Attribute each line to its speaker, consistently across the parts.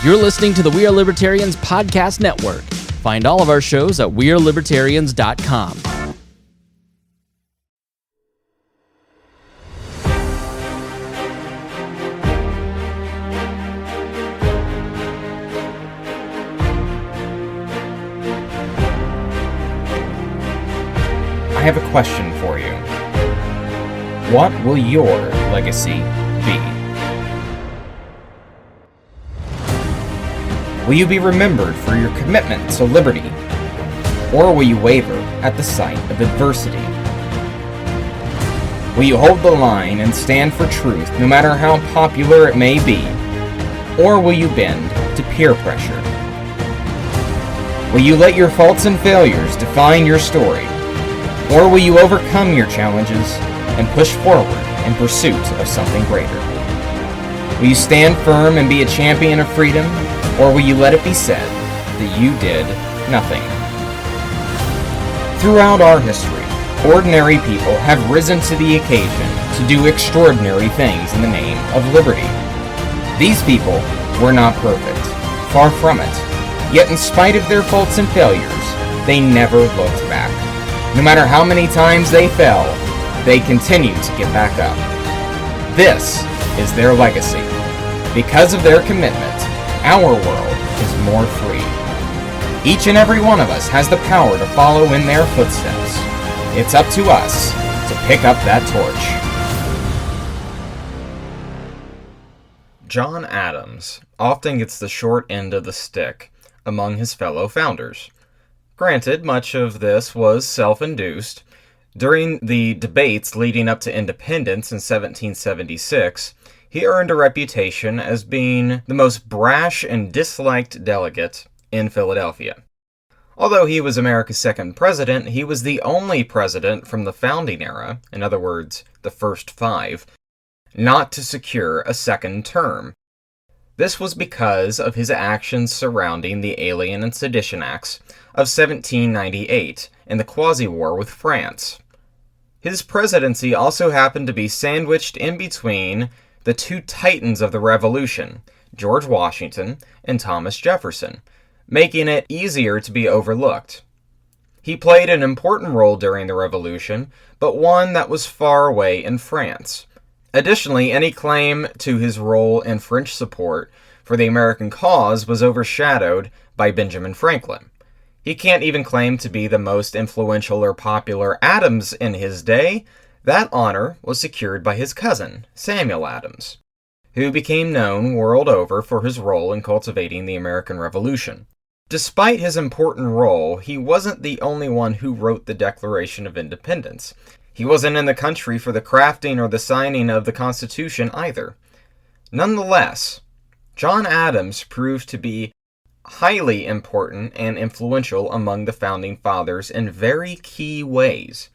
Speaker 1: You're listening to the We Are Libertarians podcast network. Find all of our shows at wearelibertarians.com.
Speaker 2: I have a question for you. What will your legacy be? Will you be remembered for your commitment to liberty, or will you waver at the sight of adversity? Will you hold the line and stand for truth no matter how popular it may be, or will you bend to peer pressure? Will you let your faults and failures define your story, or will you overcome your challenges and push forward in pursuit of something greater? Will you stand firm and be a champion of freedom, or will you let it be said that you did nothing? Throughout our history, ordinary people have risen to the occasion to do extraordinary things in the name of liberty. These people were not perfect, far from it. Yet in spite of their faults and failures, they never looked back. No matter how many times they fell, they continued to get back up. This is their legacy. Because of their commitment, our world is more free. Each and every one of us has the power to follow in their footsteps. It's up to us to pick up that torch. John Adams often gets the short end of the stick among his fellow founders. Granted, much of this was self-induced. During the debates leading up to independence in 1776, he earned a reputation as being the most brash and disliked delegate in Philadelphia. Although he was America's second president, he was the only president from the founding era, in other words, the first five, not to secure a second term. This was because of his actions surrounding the Alien and Sedition Acts of 1798 and the Quasi-War with France. His presidency also happened to be sandwiched in between the two titans of the Revolution, George Washington and Thomas Jefferson, making it easier to be overlooked. He played an important role during the Revolution, but one that was far away in France. Additionally, any claim to his role in French support for the American cause was overshadowed by Benjamin Franklin. He can't even claim to be the most influential or popular Adams in his day. That honor was secured by his cousin, Samuel Adams, who became known world over for his role in cultivating the American Revolution. Despite his important role, he wasn't the only one who wrote the Declaration of Independence. He wasn't in the country for the crafting or the signing of the Constitution either. Nonetheless, John Adams proved to be highly important and influential among the Founding Fathers in very key ways.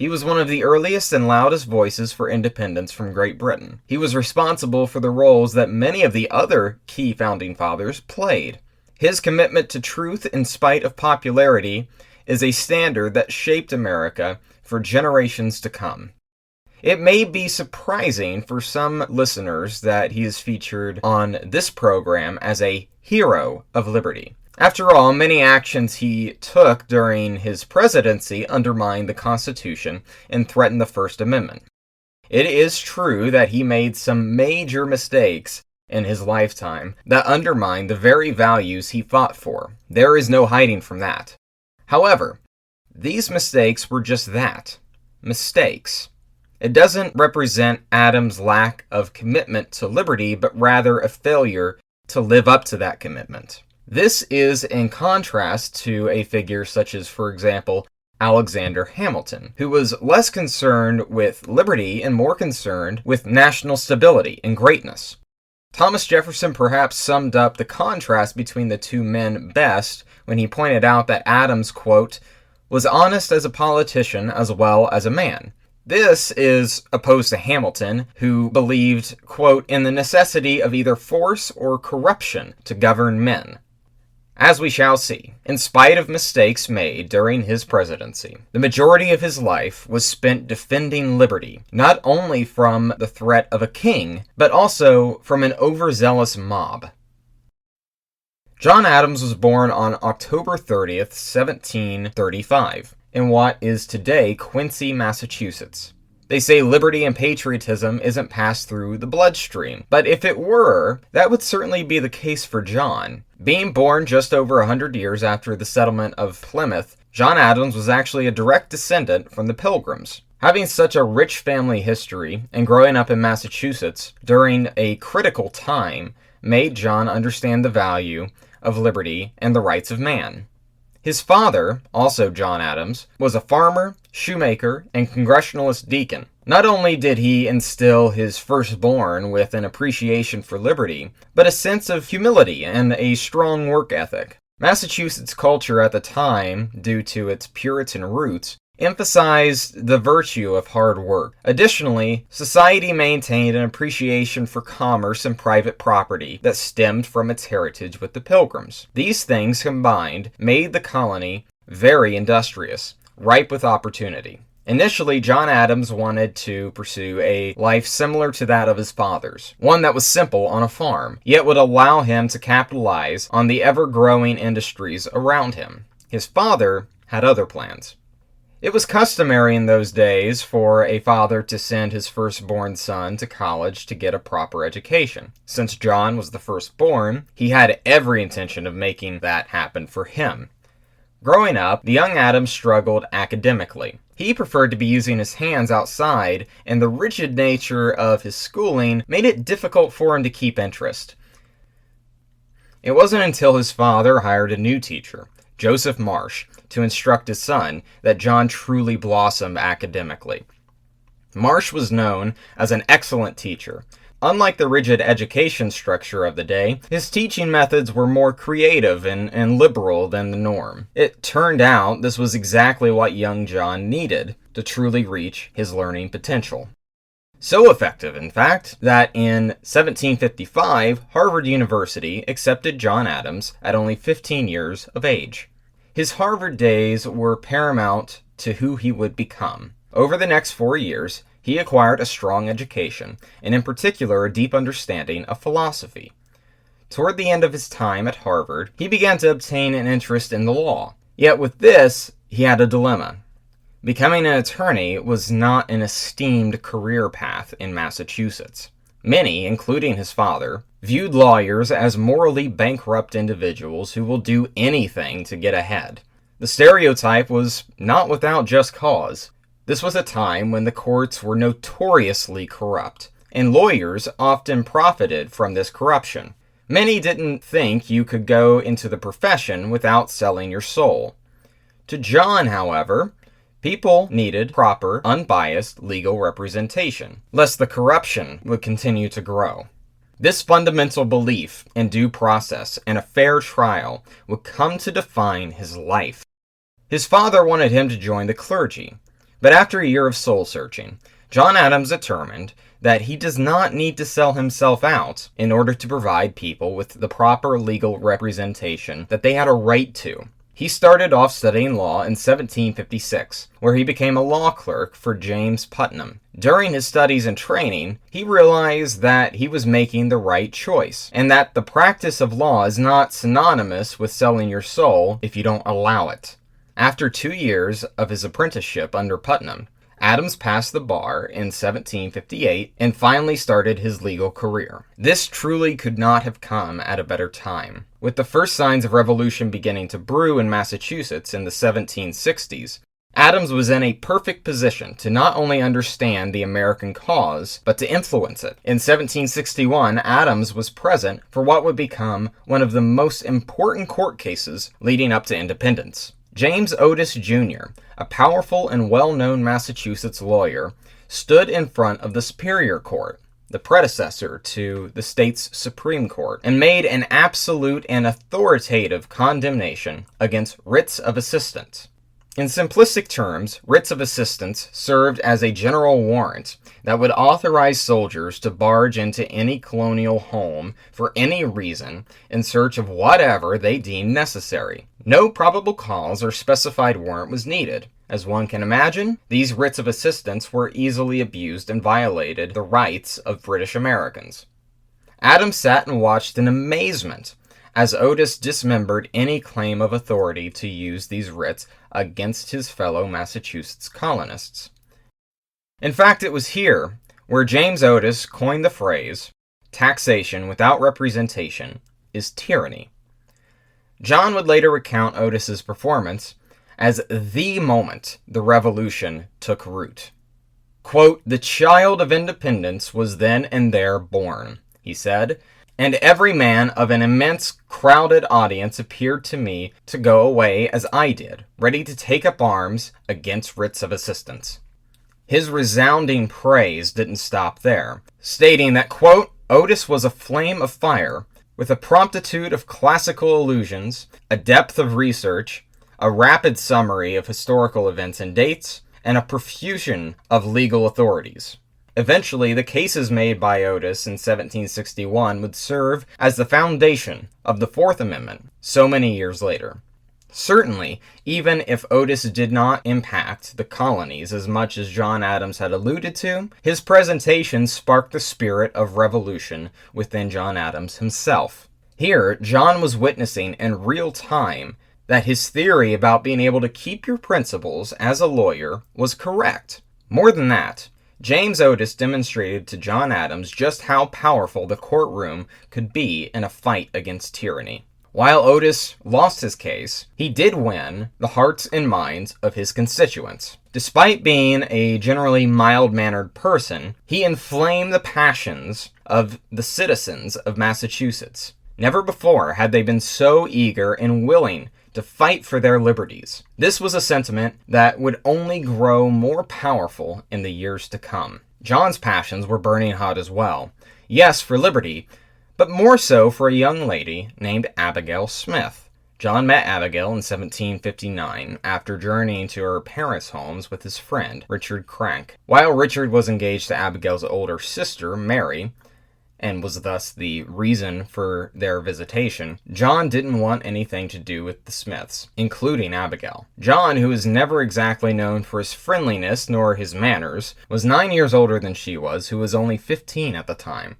Speaker 2: He was one of the earliest and loudest voices for independence from Great Britain. He was responsible for the roles that many of the other key Founding Fathers played. His commitment to truth in spite of popularity is a standard that shaped America for generations to come. It may be surprising for some listeners that he is featured on this program as a hero of liberty. After all, many actions he took during his presidency undermined the Constitution and threatened the First Amendment. It is true that he made some major mistakes in his lifetime that undermined the very values he fought for. There is no hiding from that. However, these mistakes were just that, mistakes. It doesn't represent Adams' lack of commitment to liberty, but rather a failure to live up to that commitment. This is in contrast to a figure such as, for example, Alexander Hamilton, who was less concerned with liberty and more concerned with national stability and greatness. Thomas Jefferson perhaps summed up the contrast between the two men best when he pointed out that Adams, quote, was honest as a politician as well as a man. This is opposed to Hamilton, who believed, quote, in the necessity of either force or corruption to govern men. As we shall see, in spite of mistakes made during his presidency, the majority of his life was spent defending liberty, not only from the threat of a king, but also from an overzealous mob. John Adams was born on October 30th, 1735, in what is today Quincy, Massachusetts. They say liberty and patriotism isn't passed through the bloodstream, but if it were, that would certainly be the case for John. Being born just over 100 years after the settlement of Plymouth, John Adams was actually a direct descendant from the Pilgrims. Having such a rich family history and growing up in Massachusetts during a critical time made John understand the value of liberty and the rights of man. His father, also John Adams, was a farmer, shoemaker, and Congregationalist deacon. Not only did he instill his firstborn with an appreciation for liberty, but a sense of humility and a strong work ethic. Massachusetts culture at the time, due to its Puritan roots, emphasized the virtue of hard work. Additionally, society maintained an appreciation for commerce and private property that stemmed from its heritage with the Pilgrims. These things combined made the colony very industrious, ripe with opportunity. Initially, John Adams wanted to pursue a life similar to that of his father's, one that was simple on a farm, yet would allow him to capitalize on the ever-growing industries around him. His father had other plans. It was customary in those days for a father to send his firstborn son to college to get a proper education. Since John was the firstborn, he had every intention of making that happen for him. Growing up, the young Adams struggled academically. He preferred to be using his hands outside, and the rigid nature of his schooling made it difficult for him to keep interest. It wasn't until his father hired a new teacher, Joseph Marsh, to instruct his son, that John truly blossomed academically. Marsh was known as an excellent teacher. Unlike the rigid education structure of the day, his teaching methods were more creative and liberal than the norm. It turned out this was exactly what young John needed to truly reach his learning potential. So effective, in fact, that in 1755, Harvard University accepted John Adams at only 15 years of age. His Harvard days were paramount to who he would become. Over the next 4 years, he acquired a strong education, and in particular a deep understanding of philosophy. Toward the end of his time at Harvard, he began to obtain an interest in the law. Yet with this, he had a dilemma. Becoming an attorney was not an esteemed career path in Massachusetts. Many, including his father, viewed lawyers as morally bankrupt individuals who will do anything to get ahead. The stereotype was not without just cause. This was a time when the courts were notoriously corrupt, and lawyers often profited from this corruption. Many didn't think you could go into the profession without selling your soul. To John, however, people needed proper, unbiased legal representation, lest the corruption would continue to grow. This fundamental belief in due process and a fair trial would come to define his life. His father wanted him to join the clergy, but after a year of soul-searching, John Adams determined that he does not need to sell himself out in order to provide people with the proper legal representation that they had a right to. He started off studying law in 1756, where he became a law clerk for James Putnam. During his studies and training, he realized that he was making the right choice, and that the practice of law is not synonymous with selling your soul if you don't allow it. After 2 years of his apprenticeship under Putnam, Adams passed the bar in 1758 and finally started his legal career. This truly could not have come at a better time. With the first signs of revolution beginning to brew in Massachusetts in the 1760s, Adams was in a perfect position to not only understand the American cause, but to influence it. In 1761, Adams was present for what would become one of the most important court cases leading up to independence. James Otis Jr., a powerful and well-known Massachusetts lawyer, stood in front of the Superior Court, the predecessor to the state's Supreme Court, and made an absolute and authoritative condemnation against writs of assistance. In simplistic terms, writs of assistance served as a general warrant that would authorize soldiers to barge into any colonial home for any reason in search of whatever they deemed necessary. No probable cause or specified warrant was needed. As one can imagine, these writs of assistance were easily abused and violated the rights of British Americans. Adams sat and watched in amazement as Otis dismembered any claim of authority to use these writs against his fellow Massachusetts colonists. In fact, it was here where James Otis coined the phrase, "Taxation without representation is tyranny." John would later recount Otis's performance as the moment the revolution took root. Quote, "The child of independence was then and there born," he said, "and every man of an immense crowded audience appeared to me to go away as I did, ready to take up arms against writs of assistance." His resounding praise didn't stop there, stating that, quote, "Otis was a flame of fire, with a promptitude of classical allusions, a depth of research, a rapid summary of historical events and dates, and a profusion of legal authorities." Eventually, the cases made by Otis in 1761 would serve as the foundation of the Fourth Amendment so many years later. Certainly, even if Otis did not impact the colonies as much as John Adams had alluded to, his presentation sparked the spirit of revolution within John Adams himself. Here, John was witnessing in real time that his theory about being able to keep your principles as a lawyer was correct. More than that, James Otis demonstrated to John Adams just how powerful the courtroom could be in a fight against tyranny. While Otis lost his case, he did win the hearts and minds of his constituents. Despite being a generally mild-mannered person, he inflamed the passions of the citizens of Massachusetts. Never before had they been so eager and willing to fight for their liberties. This was a sentiment that would only grow more powerful in the years to come. John's passions were burning hot as well. Yes, for liberty, but more so for a young lady named Abigail Smith. John met Abigail in 1759 after journeying to her parents' homes with his friend, Richard Crank. While Richard was engaged to Abigail's older sister, Mary, and was thus the reason for their visitation, John didn't want anything to do with the Smiths, including Abigail. John, who is never exactly known for his friendliness nor his manners, was 9 years older than she was, who was only 15 at the time.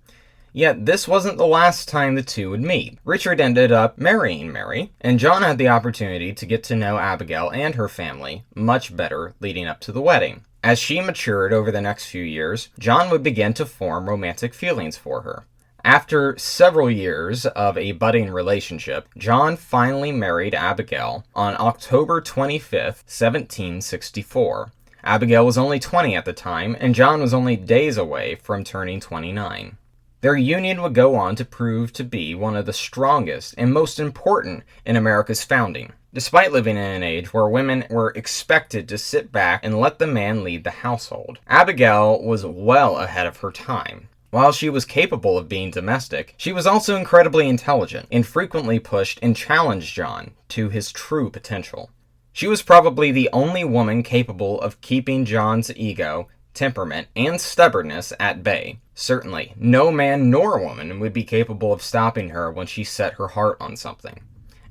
Speaker 2: Yet this wasn't the last time the two would meet. Richard ended up marrying Mary, and John had the opportunity to get to know Abigail and her family much better leading up to the wedding. As she matured over the next few years, John would begin to form romantic feelings for her. After several years of a budding relationship, John finally married Abigail on October 25th, 1764. Abigail was only 20 at the time, and John was only days away from turning 29. Their union would go on to prove to be one of the strongest and most important in America's founding, despite living in an age where women were expected to sit back and let the man lead the household. Abigail was well ahead of her time. While she was capable of being domestic, she was also incredibly intelligent and frequently pushed and challenged John to his true potential. She was probably the only woman capable of keeping John's ego, temperament, and stubbornness at bay. Certainly, no man nor woman would be capable of stopping her when she set her heart on something.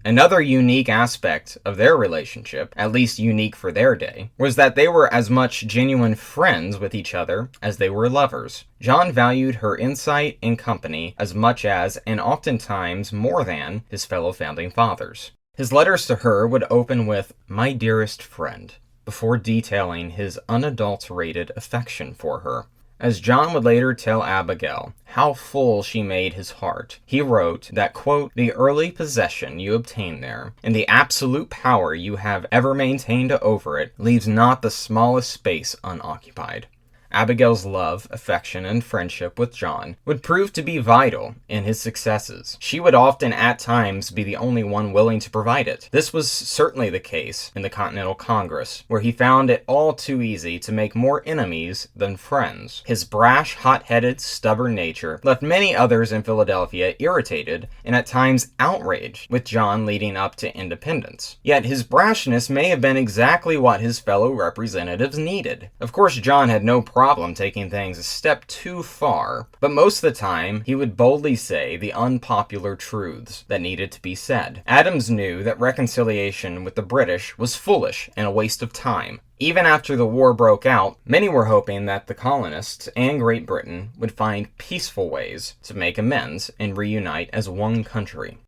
Speaker 2: Another unique aspect of their relationship, at least unique for their day, was that they were as much genuine friends with each other as they were lovers. John valued her insight and company as much as, and oftentimes more than, his fellow founding fathers. His letters to her would open with, "My dearest friend," before detailing his unadulterated affection for her. As John would later tell Abigail how full she made his heart, he wrote that, quote, "The early possession you obtain there, and the absolute power you have ever maintained over it, leaves not the smallest space unoccupied." Abigail's love, affection, and friendship with John would prove to be vital in his successes. She would often at times be the only one willing to provide it. This was certainly the case in the Continental Congress, where he found it all too easy to make more enemies than friends. His brash, hot-headed, stubborn nature left many others in Philadelphia irritated and at times outraged with John leading up to independence. Yet his brashness may have been exactly what his fellow representatives needed. Of course, John had no problem taking things a step too far, but most of the time he would boldly say the unpopular truths that needed to be said. Adams knew that reconciliation with the British was foolish and a waste of time. Even after the war broke out, many were hoping that the colonists and Great Britain would find peaceful ways to make amends and reunite as one country.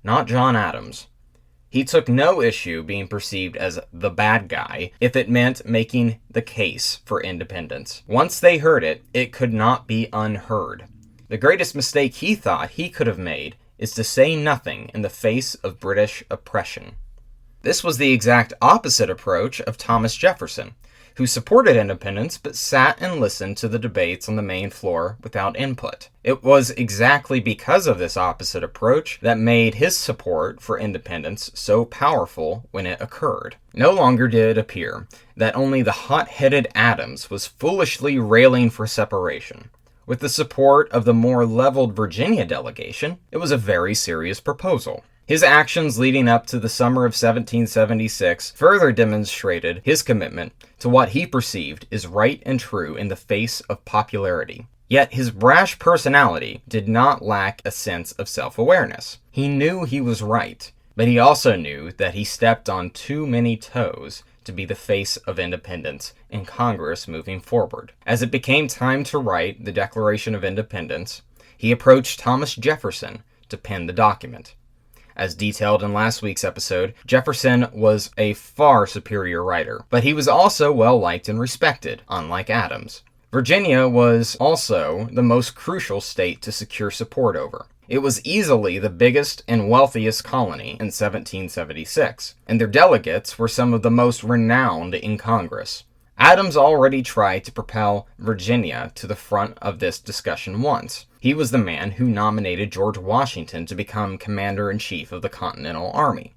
Speaker 2: not John Adams. He took no issue being perceived as the bad guy if it meant making the case for independence. Once they heard it, it could not be unheard. The greatest mistake he thought he could have made is to say nothing in the face of British oppression. This was the exact opposite approach of Thomas Jefferson, who supported independence but sat and listened to the debates on the main floor without input. It was exactly because of this opposite approach that made his support for independence so powerful when it occurred. No longer did it appear that only the hot-headed Adams was foolishly railing for separation. With the support of the more leveled Virginia delegation, it was a very serious proposal. His actions leading up to the summer of 1776 further demonstrated his commitment to what he perceived is right and true in the face of popularity. Yet his brash personality did not lack a sense of self-awareness. He knew he was right, but he also knew that he stepped on too many toes to be the face of independence in Congress moving forward. As it became time to write the Declaration of Independence, he approached Thomas Jefferson to pen the document. As detailed in last week's episode, Jefferson was a far superior writer, but he was also well liked and respected, unlike Adams. Virginia was also the most crucial state to secure support over. It was easily the biggest and wealthiest colony in 1776, and their delegates were some of the most renowned in Congress. Adams already tried to propel Virginia to the front of this discussion once. He was the man who nominated George Washington to become Commander-in-Chief of the Continental Army.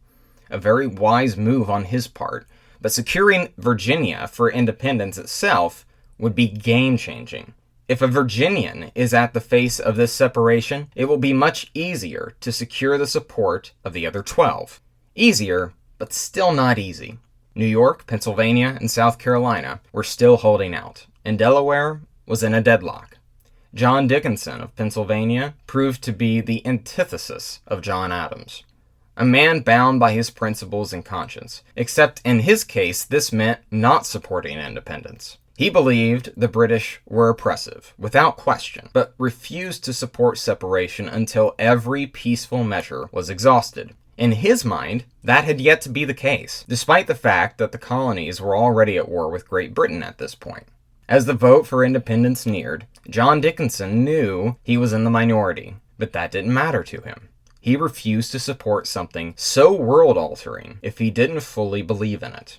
Speaker 2: A very wise move on his part, but securing Virginia for independence itself would be game-changing. If a Virginian is at the face of this separation, it will be much easier to secure the support of the other 12. Easier, but still not easy. New York, Pennsylvania, and South Carolina were still holding out, and Delaware was in a deadlock. John Dickinson of Pennsylvania proved to be the antithesis of John Adams, a man bound by his principles and conscience, except in his case this meant not supporting independence. He believed the British were oppressive, without question, but refused to support separation until every peaceful measure was exhausted. In his mind, that had yet to be the case, despite the fact that the colonies were already at war with Great Britain at this point. As the vote for independence neared, John Dickinson knew he was in the minority, but that didn't matter to him. He refused to support something so world-altering if he didn't fully believe in it.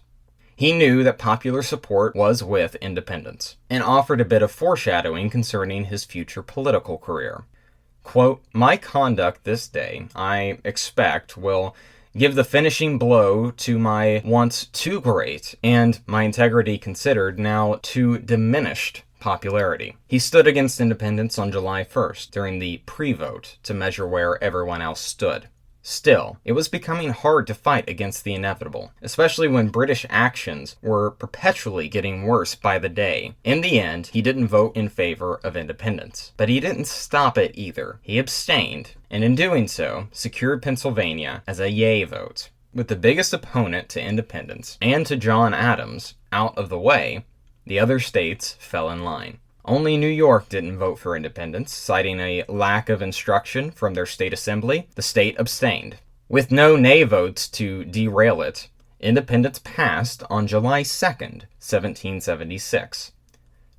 Speaker 2: He knew that popular support was with independence, and offered a bit of foreshadowing concerning his future political career. Quote, "My conduct this day, I expect, will give the finishing blow to my once too great, and, my integrity considered, now too diminished popularity." He stood against independence on July 1st, during the pre-vote, to measure where everyone else stood. Still, it was becoming hard to fight against the inevitable, especially when British actions were perpetually getting worse by the day. In the end, he didn't vote in favor of independence. But he didn't stop it either. He abstained, and in doing so, secured Pennsylvania as a yay vote. With the biggest opponent to independence, and to John Adams, out of the way, the other states fell in line. Only New York didn't vote for independence, citing a lack of instruction from their state assembly. The state abstained. With no nay votes to derail it, independence passed on July 2nd, 1776.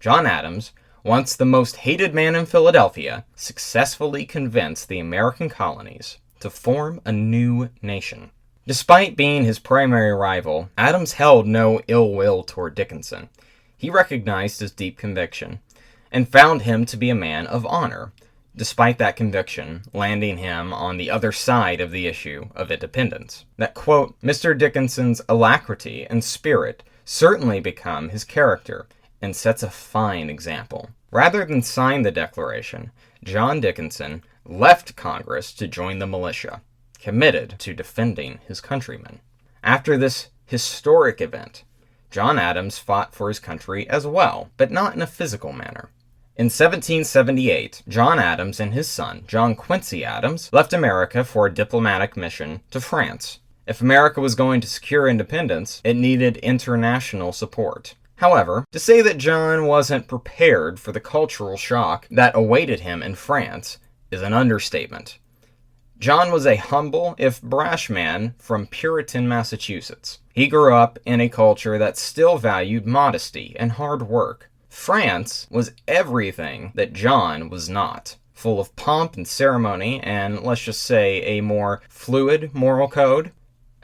Speaker 2: John Adams, once the most hated man in Philadelphia, successfully convinced the American colonies to form a new nation. Despite being his primary rival, Adams held no ill will toward Dickinson. He recognized his deep conviction, and found him to be a man of honor, despite that conviction landing him on the other side of the issue of independence. That, quote, "Mr. Dickinson's alacrity and spirit certainly become his character, and sets a fine example." Rather than sign the Declaration, John Dickinson left Congress to join the militia, committed to defending his countrymen. After this historic event, John Adams fought for his country as well, but not in a physical manner. In 1778, John Adams and his son, John Quincy Adams, left America for a diplomatic mission to France. If America was going to secure independence, it needed international support. However, to say that John wasn't prepared for the cultural shock that awaited him in France is an understatement. John was a humble, if brash man from Puritan, Massachusetts. He grew up in a culture that still valued modesty and hard work. France was everything that John was not, full of pomp and ceremony and, let's just say, a more fluid moral code.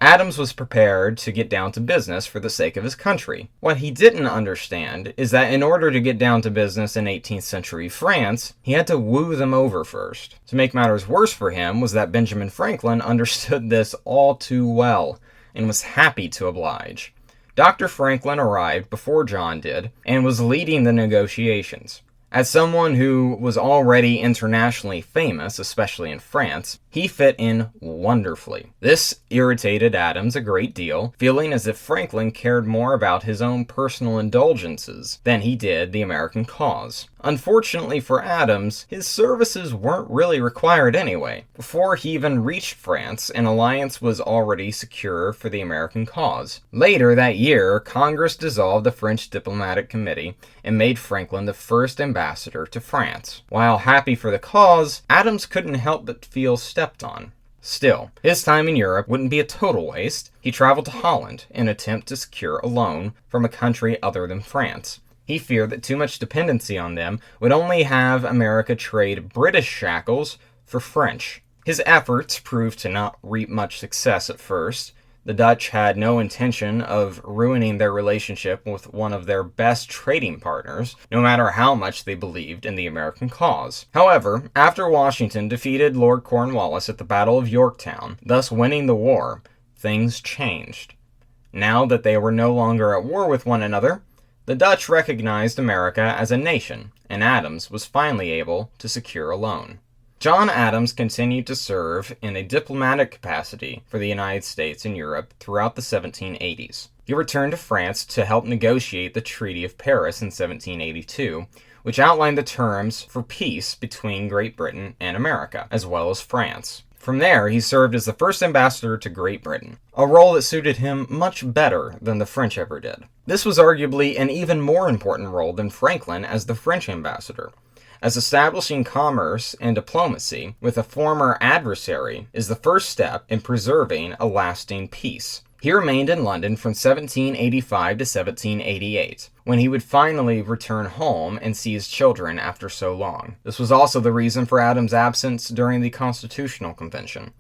Speaker 2: Adams was prepared to get down to business for the sake of his country. What he didn't understand is that in order to get down to business in 18th century France, he had to woo them over first. To make matters worse for him was that Benjamin Franklin understood this all too well and was happy to oblige. Dr. Franklin arrived before John did and was leading the negotiations. As someone who was already internationally famous, especially in France, he fit in wonderfully. This irritated Adams a great deal, feeling as if Franklin cared more about his own personal indulgences than he did the American cause. Unfortunately for Adams, his services weren't really required anyway. Before he even reached France, an alliance was already secure for the American cause. Later that year, Congress dissolved the French Diplomatic Committee and made Franklin the first ambassador to France. While happy for the cause, Adams couldn't help but feel stepped on. Still, his time in Europe wouldn't be a total waste. He traveled to Holland in an attempt to secure a loan from a country other than France. He feared that too much dependency on them would only have America trade British shackles for French. His efforts proved to not reap much success at first. The Dutch had no intention of ruining their relationship with one of their best trading partners, no matter how much they believed in the American cause. However, after Washington defeated Lord Cornwallis at the Battle of Yorktown, thus winning the war, things changed. Now that they were no longer at war with one another, the Dutch recognized America as a nation, and Adams was finally able to secure a loan. John Adams continued to serve in a diplomatic capacity for the United States and Europe throughout the 1780s. He returned to France to help negotiate the Treaty of Paris in 1782, which outlined the terms for peace between Great Britain and America, as well as France. From there, he served as the first ambassador to Great Britain, a role that suited him much better than the French ever did. This was arguably an even more important role than Franklin as the French ambassador, as establishing commerce and diplomacy with a former adversary is the first step in preserving a lasting peace. He remained in London from 1785 to 1788, when he would finally return home and see his children after so long. This was also the reason for Adams' absence during the Constitutional Convention.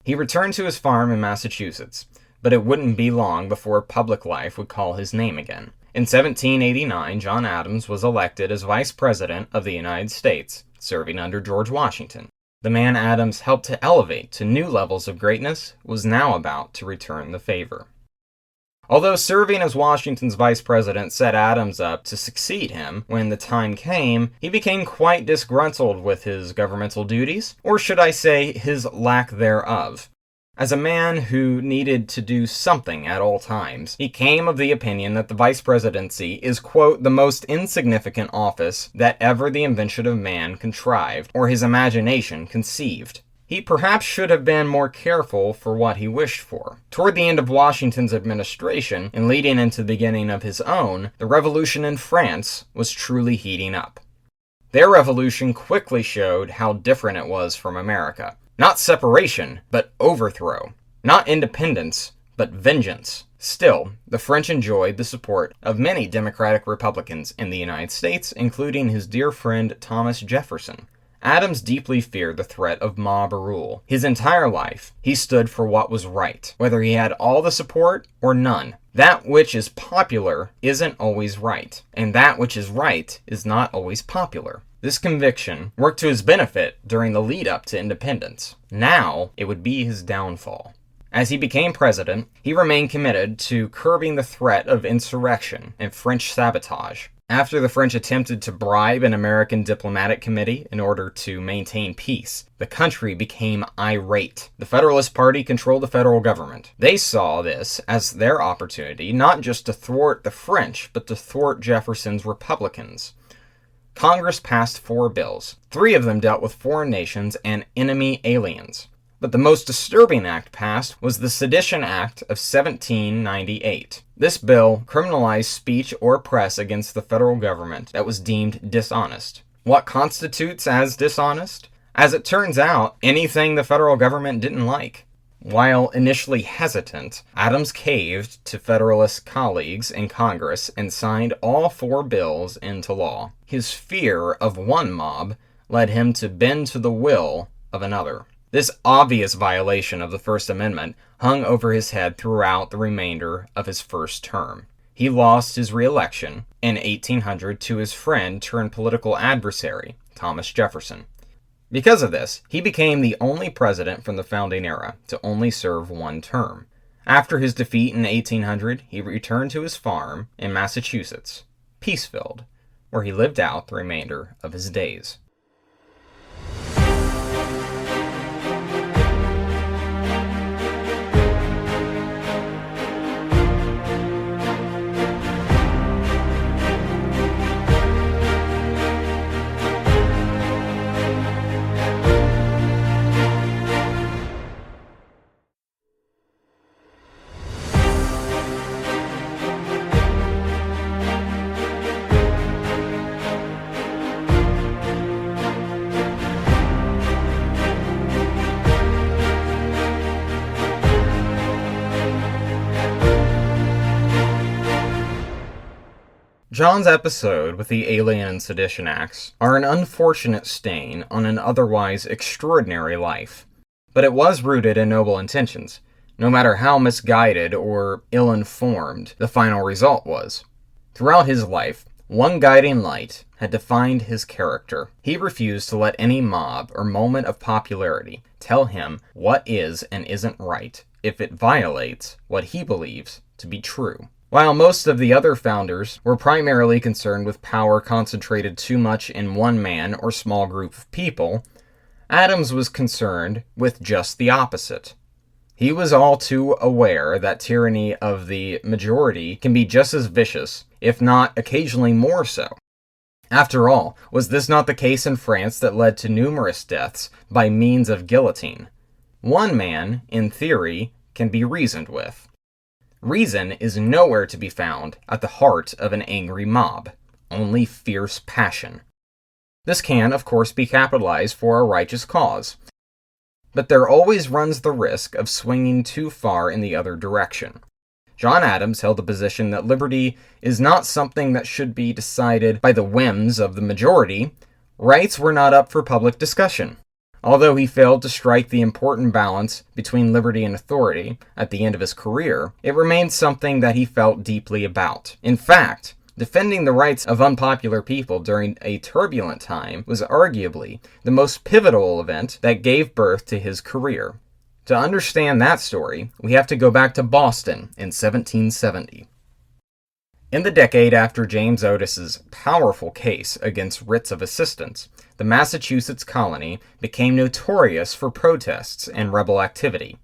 Speaker 2: He returned to his farm in Massachusetts, but it wouldn't be long before public life would call his name again. In 1789, John Adams was elected as Vice President of the United States, serving under George Washington. The man Adams helped to elevate to new levels of greatness was now about to return the favor. Although serving as Washington's vice president set Adams up to succeed him when the time came, he became quite disgruntled with his governmental duties, or should I say, his lack thereof. As a man who needed to do something at all times, he came of the opinion that the vice presidency is, quote, the most insignificant office that ever the invention of man contrived, or his imagination conceived. He perhaps should have been more careful for what he wished for. Toward the end of Washington's administration, and leading into the beginning of his own, the revolution in France was truly heating up. Their revolution quickly showed how different it was from America. Not separation, but overthrow. Not independence, but vengeance. Still, the French enjoyed the support of many Democratic Republicans in the United States, including his dear friend Thomas Jefferson. Adams deeply feared the threat of mob rule. His entire life, he stood for what was right, whether he had all the support or none. That which is popular isn't always right, and that which is right is not always popular. This conviction worked to his benefit during the lead-up to independence. Now, it would be his downfall. As he became president, he remained committed to curbing the threat of insurrection and French sabotage. After the French attempted to bribe an American diplomatic committee in order to maintain peace, the country became irate. The Federalist Party controlled the federal government. They saw this as their opportunity not just to thwart the French, but to thwart Jefferson's Republicans. Congress passed 4 bills. 3 of them dealt with foreign nations and enemy aliens. But the most disturbing act passed was the Sedition Act of 1798. This bill criminalized speech or press against the federal government that was deemed dishonest. What constitutes as dishonest? As it turns out, anything the federal government didn't like. While initially hesitant, Adams caved to Federalist colleagues in Congress and signed all 4 bills into law. His fear of one mob led him to bend to the will of another. This obvious violation of the First Amendment hung over his head throughout the remainder of his first term. He lost his re-election in 1800 to his friend turned political adversary, Thomas Jefferson. Because of this, he became the only president from the founding era to only serve 1 term. After his defeat in 1800, he returned to his farm in Massachusetts, Peacefield, where he lived out the remainder of his days. John's episode with the Alien and Sedition Acts are an unfortunate stain on an otherwise extraordinary life. But it was rooted in noble intentions, no matter how misguided or ill-informed the final result was. Throughout his life, one guiding light had defined his character. He refused to let any mob or moment of popularity tell him what is and isn't right if it violates what he believes to be true. While most of the other founders were primarily concerned with power concentrated too much in one man or small group of people, Adams was concerned with just the opposite. He was all too aware that tyranny of the majority can be just as vicious, if not occasionally more so. After all, was this not the case in France that led to numerous deaths by means of guillotine? One man, in theory, can be reasoned with. Reason is nowhere to be found at the heart of an angry mob, only fierce passion. This can, of course, be capitalized for a righteous cause, but there always runs the risk of swinging too far in the other direction. John Adams held the position that liberty is not something that should be decided by the whims of the majority. Rights were not up for public discussion. Although he failed to strike the important balance between liberty and authority at the end of his career, it remained something that he felt deeply about. In fact, defending the rights of unpopular people during a turbulent time was arguably the most pivotal event that gave birth to his career. To understand that story, we have to go back to Boston in 1770. In the decade after James Otis's powerful case against writs of assistance, the Massachusetts colony became notorious for protests and rebel activity.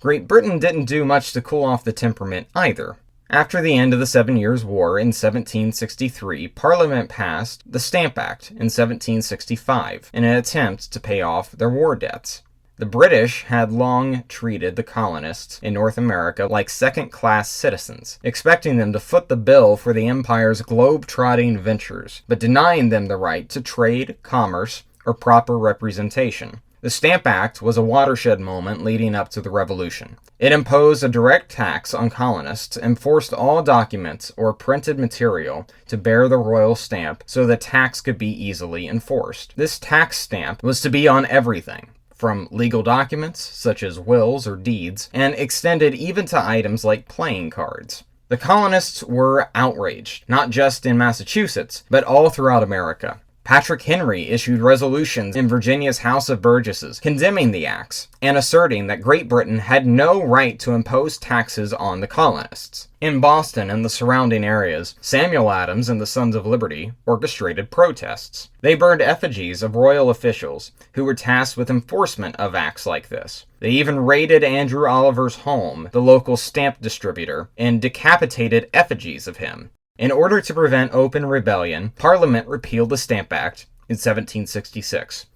Speaker 2: Great Britain didn't do much to cool off the temperament either. After the end of the 7 Years' War in 1763, Parliament passed the Stamp Act in 1765 in an attempt to pay off their war debts. The British had long treated the colonists in North America like second-class citizens, expecting them to foot the bill for the empire's globe-trotting ventures, but denying them the right to trade, commerce, or proper representation. The Stamp Act was a watershed moment leading up to the Revolution. It imposed a direct tax on colonists and forced all documents or printed material to bear the royal stamp so the tax could be easily enforced. This tax stamp was to be on everything, from legal documents, such as wills or deeds, and extended even to items like playing cards. The colonists were outraged, not just in Massachusetts, but all throughout America. Patrick Henry issued resolutions in Virginia's House of Burgesses condemning the acts and asserting that Great Britain had no right to impose taxes on the colonists. In Boston and the surrounding areas, Samuel Adams and the Sons of Liberty orchestrated protests. They burned effigies of royal officials who were tasked with enforcement of acts like this. They even raided Andrew Oliver's home, the local stamp distributor, and decapitated effigies of him. In order to prevent open rebellion, Parliament repealed the Stamp Act in 1766.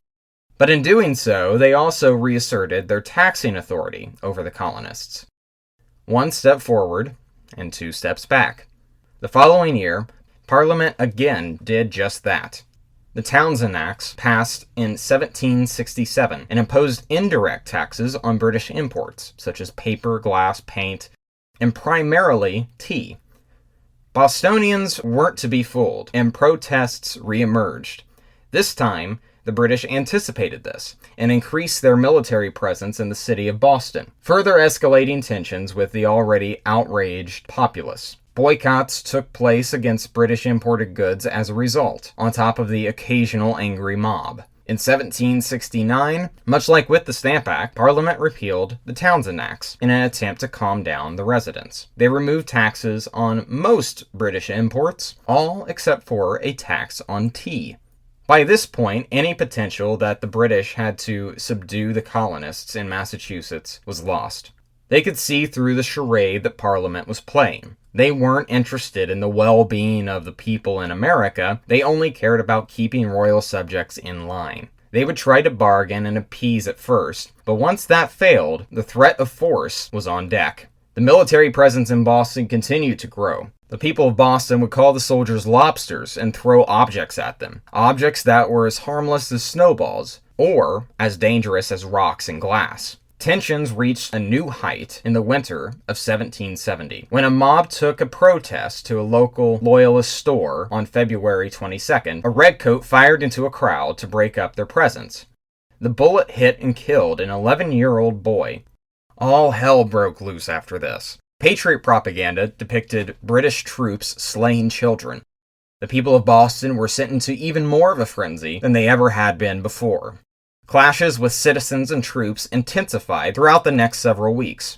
Speaker 2: But in doing so, they also reasserted their taxing authority over the colonists. 1 step forward and 2 steps back. The following year, Parliament again did just that. The Townshend Acts passed in 1767 and imposed indirect taxes on British imports, such as paper, glass, paint, and primarily tea. Bostonians weren't to be fooled, and protests re-emerged. This time, the British anticipated this and increased their military presence in the city of Boston, further escalating tensions with the already outraged populace. Boycotts took place against British imported goods as a result, on top of the occasional angry mob. In 1769, much like with the Stamp Act, Parliament repealed the Townshend Acts in an attempt to calm down the residents. They removed taxes on most British imports, all except for a tax on tea. By this point, any potential that the British had to subdue the colonists in Massachusetts was lost. They could see through the charade that Parliament was playing. They weren't interested in the well-being of the people in America. They only cared about keeping royal subjects in line. They would try to bargain and appease at first, but once that failed, the threat of force was on deck. The military presence in Boston continued to grow. The people of Boston would call the soldiers lobsters and throw objects at them. Objects that were as harmless as snowballs, or as dangerous as rocks and glass. Tensions reached a new height in the winter of 1770, when a mob took a protest to a local Loyalist store on February 22nd. A redcoat fired into a crowd to break up their presence. The bullet hit and killed an 11-year-old boy. All hell broke loose after this. Patriot propaganda depicted British troops slaying children. The people of Boston were sent into even more of a frenzy than they ever had been before. Clashes with citizens and troops intensified throughout the next several weeks.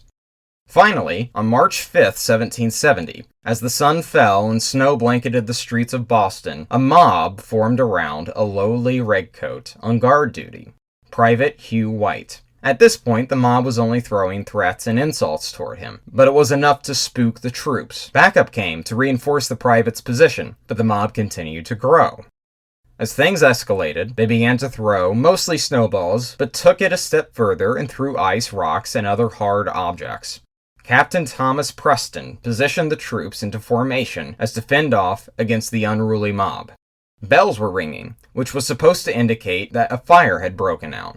Speaker 2: Finally, on March 5th, 1770, as the sun fell and snow blanketed the streets of Boston, a mob formed around a lowly redcoat on guard duty, Private Hugh White. At this point, the mob was only throwing threats and insults toward him, but it was enough to spook the troops. Backup came to reinforce the private's position, but the mob continued to grow. As things escalated, they began to throw mostly snowballs, but took it a step further and threw ice, rocks, and other hard objects. Captain Thomas Preston positioned the troops into formation as to fend off against the unruly mob. Bells were ringing, which was supposed to indicate that a fire had broken out.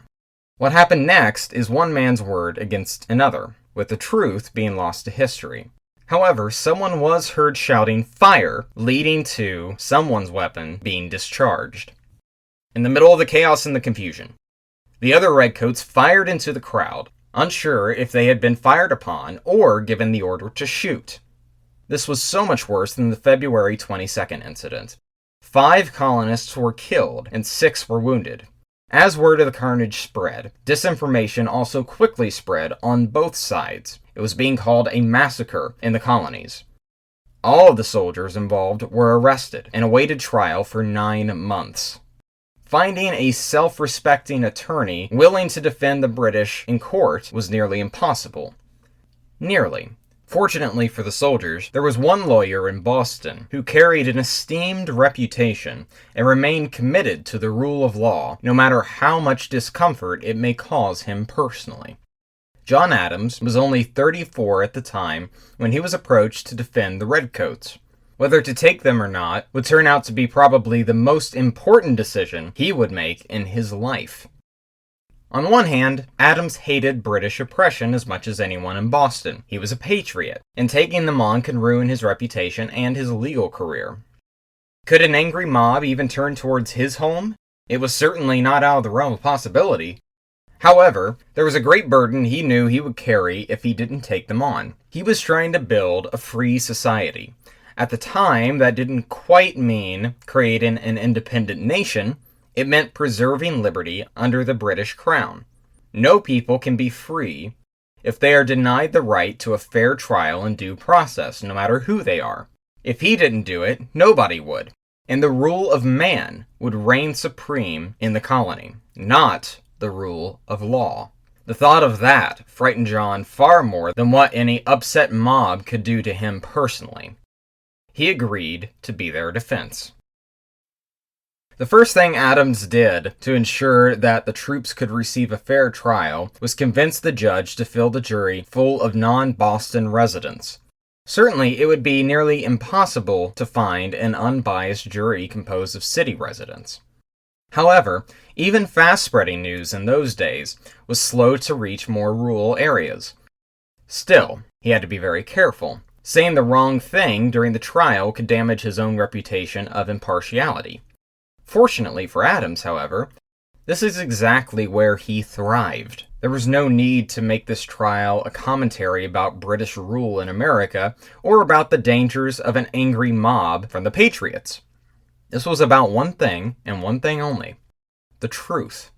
Speaker 2: What happened next is one man's word against another, with the truth being lost to history. However, someone was heard shouting "fire," leading to someone's weapon being discharged. In the middle of the chaos and the confusion, the other redcoats fired into the crowd, unsure if they had been fired upon or given the order to shoot. This was so much worse than the February 22nd incident. 5 colonists were killed and 6 were wounded. As word of the carnage spread, disinformation also quickly spread on both sides. It was being called a massacre in the colonies. All of the soldiers involved were arrested and awaited trial for 9 months. Finding a self-respecting attorney willing to defend the British in court was nearly impossible. Nearly. Fortunately for the soldiers, there was one lawyer in Boston who carried an esteemed reputation and remained committed to the rule of law, no matter how much discomfort it may cause him personally. John Adams was only 34 at the time when he was approached to defend the Redcoats. Whether to take them or not would turn out to be probably the most important decision he would make in his life. On one hand, Adams hated British oppression as much as anyone in Boston. He was a patriot, and taking them on could ruin his reputation and his legal career. Could an angry mob even turn towards his home? It was certainly not out of the realm of possibility. However, there was a great burden he knew he would carry if he didn't take them on. He was trying to build a free society. At the time, that didn't quite mean creating an independent nation. It meant preserving liberty under the British Crown. No people can be free if they are denied the right to a fair trial and due process, no matter who they are. If he didn't do it, nobody would. And the rule of man would reign supreme in the colony, not the rule of law. The thought of that frightened John far more than what any upset mob could do to him personally. He agreed to be their defense. The first thing Adams did to ensure that the troops could receive a fair trial was convince the judge to fill the jury full of non-Boston residents. Certainly, it would be nearly impossible to find an unbiased jury composed of city residents. However, even fast-spreading news in those days was slow to reach more rural areas. Still, he had to be very careful. Saying the wrong thing during the trial could damage his own reputation of impartiality. Fortunately for Adams, however, this is exactly where he thrived. There was no need to make this trial a commentary about British rule in America or about the dangers of an angry mob from the Patriots. This was about one thing, and one thing only: the truth.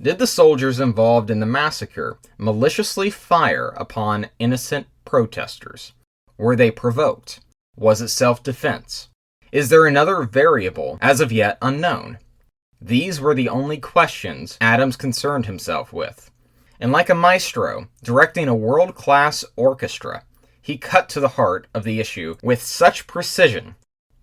Speaker 2: Did the soldiers involved in the massacre maliciously fire upon innocent protesters? Were they provoked? Was it self-defense? Is there another variable as of yet unknown? These were the only questions Adams concerned himself with. And like a maestro directing a world-class orchestra, he cut to the heart of the issue with such precision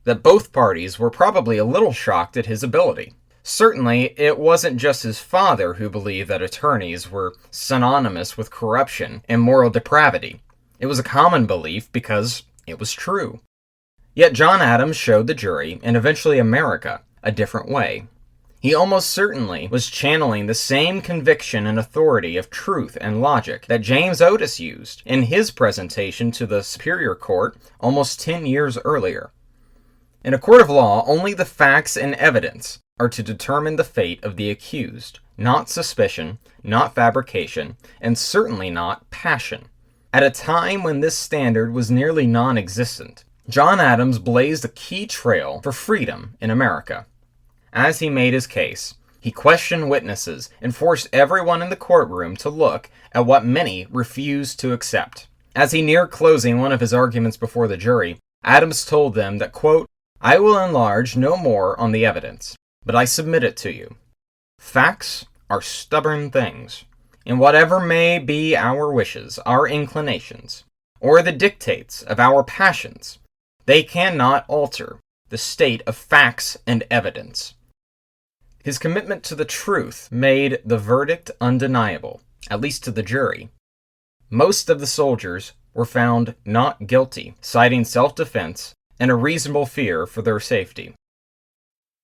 Speaker 2: that both parties were probably a little shocked at his ability. Certainly, it wasn't just his father who believed that attorneys were synonymous with corruption and moral depravity. It was a common belief because it was true. Yet John Adams showed the jury, and eventually America, a different way. He almost certainly was channeling the same conviction and authority of truth and logic that James Otis used in his presentation to the Superior Court almost 10 years earlier. In a court of law, only the facts and evidence are to determine the fate of the accused, not suspicion, not fabrication, and certainly not passion. At a time when this standard was nearly non-existent, John Adams blazed a key trail for freedom in America. As he made his case, he questioned witnesses and forced everyone in the courtroom to look at what many refused to accept. As he neared closing one of his arguments before the jury, Adams told them that, quote, "I will enlarge no more on the evidence, but I submit it to you. Facts are stubborn things, and whatever may be our wishes, our inclinations, or the dictates of our passions, they cannot alter the state of facts and evidence." His commitment to the truth made the verdict undeniable, at least to the jury. Most of the soldiers were found not guilty, citing self-defense and a reasonable fear for their safety.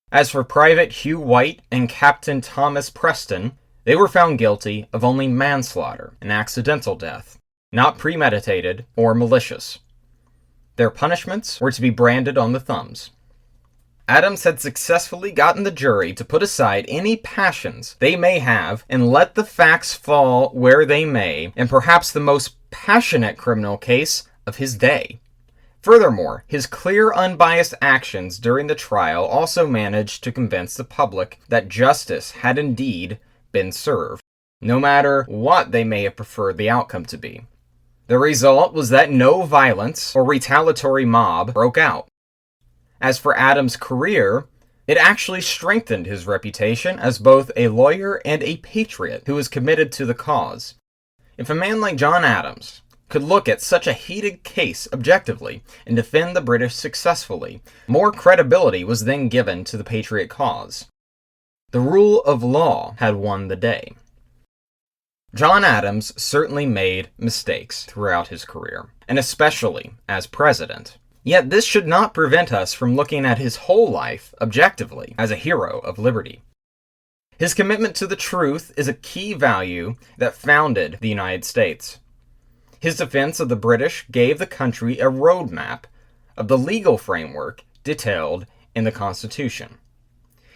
Speaker 2: As for Private Hugh White and Captain Thomas Preston, they were found guilty of only manslaughter, an accidental death, not premeditated or malicious. Their punishments were to be branded on the thumbs. Adams had successfully gotten the jury to put aside any passions they may have and let the facts fall where they may in perhaps the most passionate criminal case of his day. Furthermore, his clear, unbiased actions during the trial also managed to convince the public that justice had indeed been served, no matter what they may have preferred the outcome to be. The result was that no violence or retaliatory mob broke out. As for Adams' career, it actually strengthened his reputation as both a lawyer and a patriot who was committed to the cause. If a man like John Adams could look at such a heated case objectively and defend the British successfully, more credibility was then given to the patriot cause. The rule of law had won the day. John Adams certainly made mistakes throughout his career, and especially as president. Yet this should not prevent us from looking at his whole life objectively as a hero of liberty. His commitment to the truth is a key value that founded the United States. His defense of the British gave the country a roadmap of the legal framework detailed in the Constitution.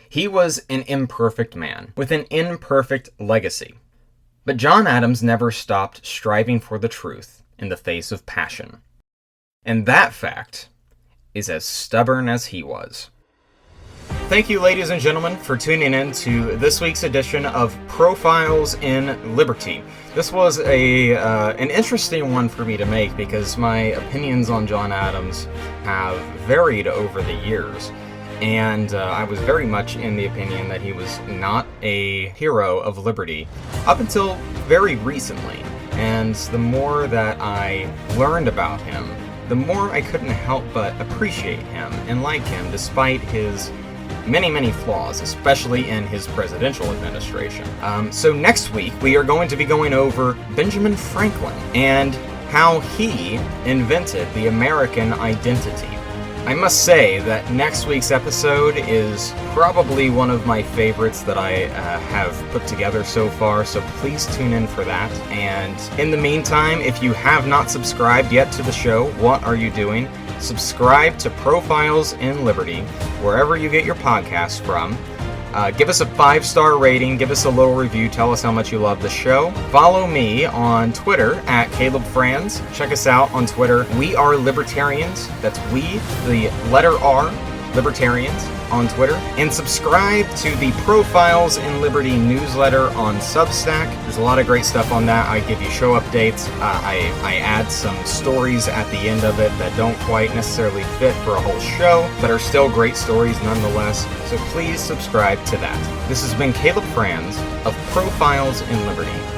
Speaker 2: He was an imperfect man with an imperfect legacy. But John Adams never stopped striving for the truth in the face of passion. And that fact is as stubborn as he was. Thank you, ladies and gentlemen, for tuning in to this week's edition of Profiles in Liberty. This was an interesting one for me to make because my opinions on John Adams have varied over the years. And I was very much in the opinion that he was not a hero of liberty up until very recently. And the more that I learned about him, the more I couldn't help but appreciate him and like him despite his many, many flaws, especially in his presidential administration. So next week, we are going to be going over Benjamin Franklin and how he invented the American identity. I must say that next week's episode is probably one of my favorites that I have put together so far, so please tune in for that. And in the meantime, if you have not subscribed yet to the show, what are you doing? Subscribe to Profiles in Liberty, wherever you get your podcasts from. Give us a 5-star rating, give us a little review, tell us how much you love the show. Follow me on Twitter at CalebFrans. Check us out on Twitter. We are Libertarians. That's we, the letter R, Libertarians on Twitter. And subscribe to the Profiles in Liberty newsletter on Substack. There's a lot of great stuff on that. I give you show updates. I add some stories at the end of it that don't quite necessarily fit for a whole show, but are still great stories nonetheless. So please subscribe to that. This has been Caleb Franz of Profiles in Liberty.